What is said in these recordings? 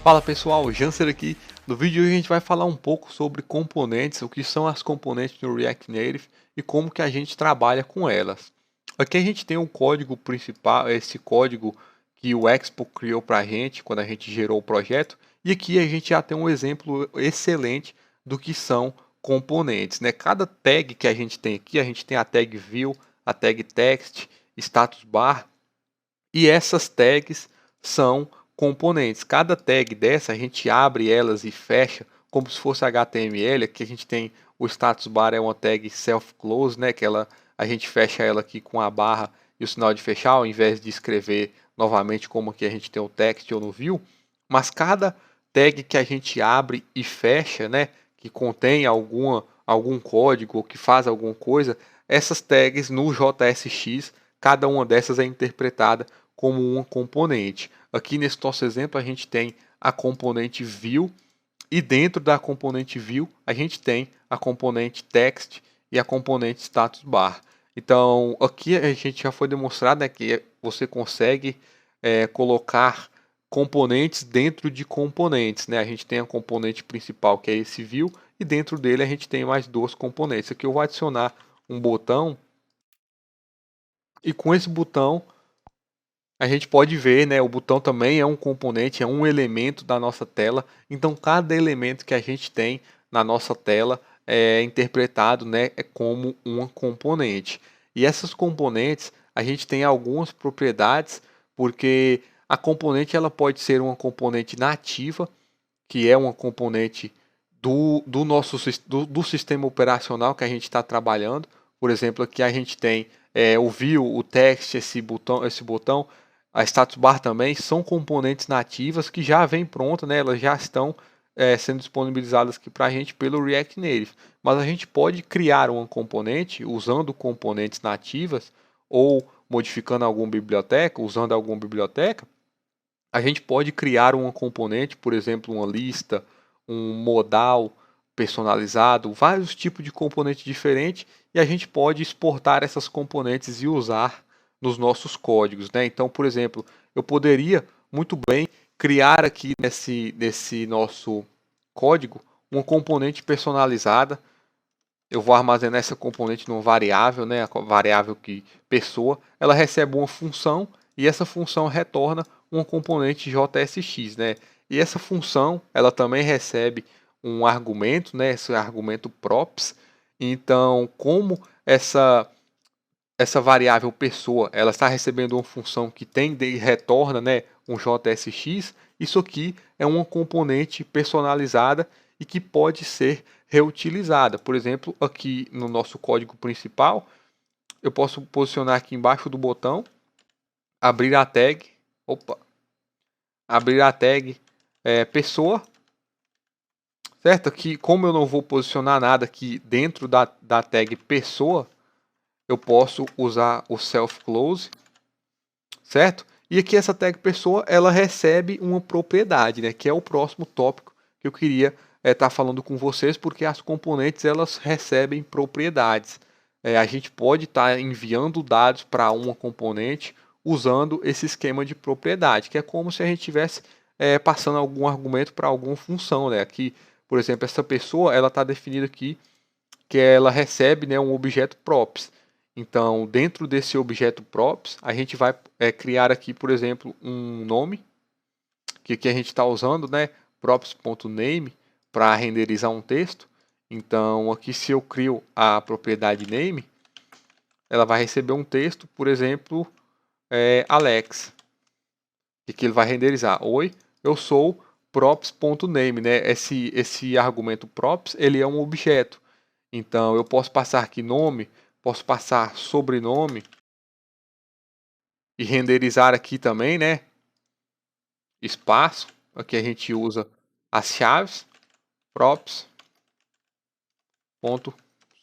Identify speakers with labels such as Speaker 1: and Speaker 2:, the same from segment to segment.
Speaker 1: Fala pessoal, Janser aqui. No vídeo de hoje a gente vai falar um pouco sobre componentes, o que são as componentes do React Native e como que a gente trabalha com elas. Aqui a gente tem o código principal, esse código que o Expo criou para a gente quando a gente gerou o projeto, e aqui a gente já tem um exemplo excelente do que são componentes, né? Cada tag que a gente tem aqui, a gente tem a tag view, a tag text, status bar, e essas tags são componentes. Cada tag dessa a gente abre elas e fecha como se fosse HTML. Aqui a gente tem o status bar, é uma tag self close, né, que a gente fecha ela aqui com a barra e o sinal de fechar, ao invés de escrever novamente como aqui a gente tem o text ou no view. Mas cada tag que a gente abre e fecha, né, que contém algum código ou que faz alguma coisa, essas tags no JSX, cada uma dessas é interpretada como uma componente. Aqui nesse nosso exemplo a gente tem a componente view, e dentro da componente view a gente tem a componente text e a componente status bar. Então aqui a gente já foi demonstrado, né, que você consegue colocar componentes dentro de componentes, né? A gente tem a componente principal, que é esse view, e dentro dele a gente tem mais duas componentes. Aqui eu vou adicionar um botão, e com esse botão a gente pode ver, né, o botão também é um componente, é um elemento da nossa tela. Então cada elemento que a gente tem na nossa tela é interpretado, né, como uma componente. E essas componentes, a gente tem algumas propriedades, porque a componente ela pode ser uma componente nativa, que é uma componente do sistema operacional que a gente está trabalhando. Por exemplo, aqui a gente tem o view, o text, esse botão, a status bar também, são componentes nativas que já vêm pronta, né? Elas já estão sendo disponibilizadas aqui para a gente pelo React Native. Mas a gente pode criar uma componente usando componentes nativas ou modificando alguma biblioteca, usando alguma biblioteca. A gente pode criar uma componente, por exemplo, uma lista, um modal personalizado, vários tipos de componentes diferentes, e a gente pode exportar essas componentes e usar nos nossos códigos, né? Então, por exemplo, eu poderia muito bem criar aqui nesse nosso código uma componente personalizada. Eu vou armazenar essa componente numa variável, né? A variável que pessoa, ela recebe uma função e essa função retorna uma componente JSX, né? E essa função, ela também recebe um argumento, né? Esse argumento props. Então, como essa variável pessoa, ela está recebendo uma função que tem e retorna, né, um JSX, isso aqui é uma componente personalizada e que pode ser reutilizada. Por exemplo, aqui no nosso código principal, eu posso posicionar aqui embaixo do botão, abrir a tag, abrir a tag pessoa, certo? Aqui, como eu não vou posicionar nada aqui dentro da tag pessoa, eu posso usar o self close, certo? E aqui essa tag pessoa, ela recebe uma propriedade, né, que é o próximo tópico que eu queria estar falando com vocês, porque as componentes elas recebem propriedades. A gente pode estar enviando dados para uma componente usando esse esquema de propriedade, que é como se a gente estivesse passando algum argumento para alguma função, né? Aqui, por exemplo, essa pessoa ela está definida aqui que ela recebe, né, um objeto props. Então, dentro desse objeto props, a gente vai criar aqui, por exemplo, um nome, que aqui a gente está usando, né, props.name, para renderizar um texto. Então, aqui se eu crio a propriedade name, ela vai receber um texto, por exemplo, Alex, e que ele vai renderizar. Oi, eu sou props.name, né? Esse argumento props, ele é um objeto. Então, eu posso passar aqui nome, posso passar sobrenome e renderizar aqui também, né? Espaço. Aqui a gente usa as chaves props ponto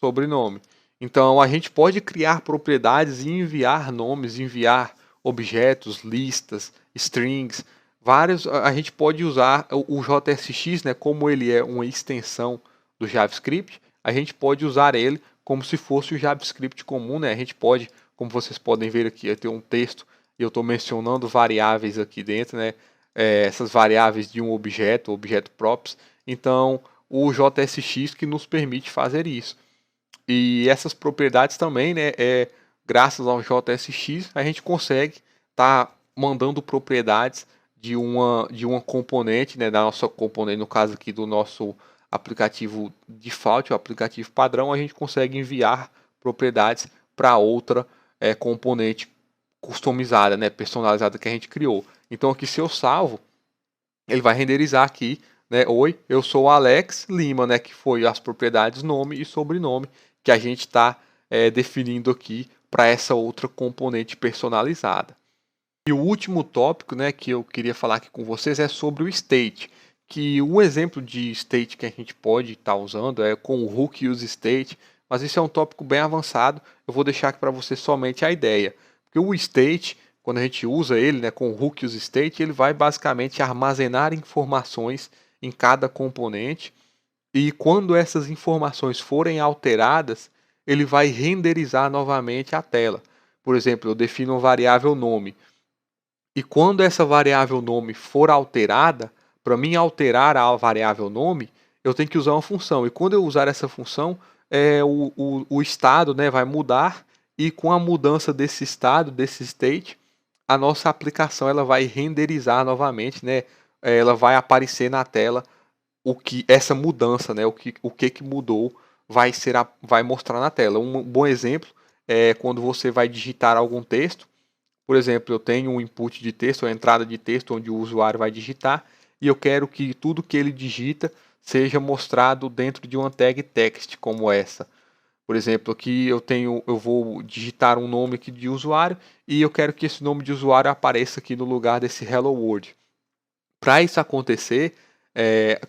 Speaker 1: sobrenome. Então, a gente pode criar propriedades e enviar nomes, enviar objetos, listas, strings, vários. A gente pode usar o JSX, né? Como ele é uma extensão do JavaScript, a gente pode usar ele como se fosse o JavaScript comum, né? A gente pode, como vocês podem ver aqui, eu tenho um texto e eu estou mencionando variáveis aqui dentro, né? essas variáveis de um objeto props. Então, o JSX que nos permite fazer isso. E essas propriedades também, né, graças ao JSX, a gente consegue estar mandando propriedades de uma componente, né, da nossa componente, no caso aqui do nosso aplicativo default, o aplicativo padrão, a gente consegue enviar propriedades para outra componente customizada, né, personalizada que a gente criou. Então aqui se eu salvo, ele vai renderizar aqui, né, oi, eu sou o Alex Lima, né, que foi as propriedades nome e sobrenome que a gente está definindo aqui para essa outra componente personalizada. E o último tópico, né, que eu queria falar aqui com vocês é sobre o state, que um exemplo de state que a gente pode estar usando é com o hook use state, mas isso é um tópico bem avançado, eu vou deixar aqui para você somente a ideia. Porque o state, quando a gente usa ele, né, com o hook use state, ele vai basicamente armazenar informações em cada componente, e quando essas informações forem alteradas, ele vai renderizar novamente a tela. Por exemplo, eu defino uma variável nome, e quando essa variável nome for alterada, para mim alterar a variável nome, eu tenho que usar uma função. E quando eu usar essa função, o estado, né, vai mudar. E com a mudança desse estado, desse state, a nossa aplicação ela vai renderizar novamente, né? Ela vai aparecer na tela o que essa mudança, né? O que mudou vai mostrar na tela. Um bom exemplo é quando você vai digitar algum texto. Por exemplo, eu tenho um input de texto, uma entrada de texto onde o usuário vai digitar e eu quero que tudo que ele digita seja mostrado dentro de uma tag text como essa. Por exemplo, aqui eu vou digitar um nome aqui de usuário e eu quero que esse nome de usuário apareça aqui no lugar desse Hello World. Para isso acontecer,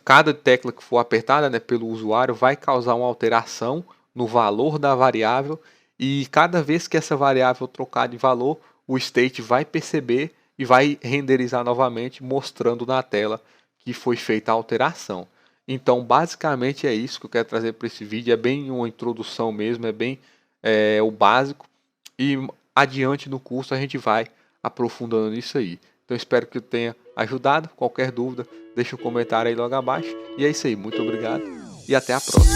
Speaker 1: cada tecla que for apertada, né, pelo usuário vai causar uma alteração no valor da variável e cada vez que essa variável trocar de valor, o state vai perceber e vai renderizar novamente, mostrando na tela que foi feita a alteração. Então, basicamente é isso que eu quero trazer para esse vídeo. É bem uma introdução mesmo, é bem o básico. E adiante no curso a gente vai aprofundando nisso aí. Então, espero que eu tenha ajudado. Qualquer dúvida, deixa um comentário aí logo abaixo. E é isso aí. Muito obrigado e até a próxima.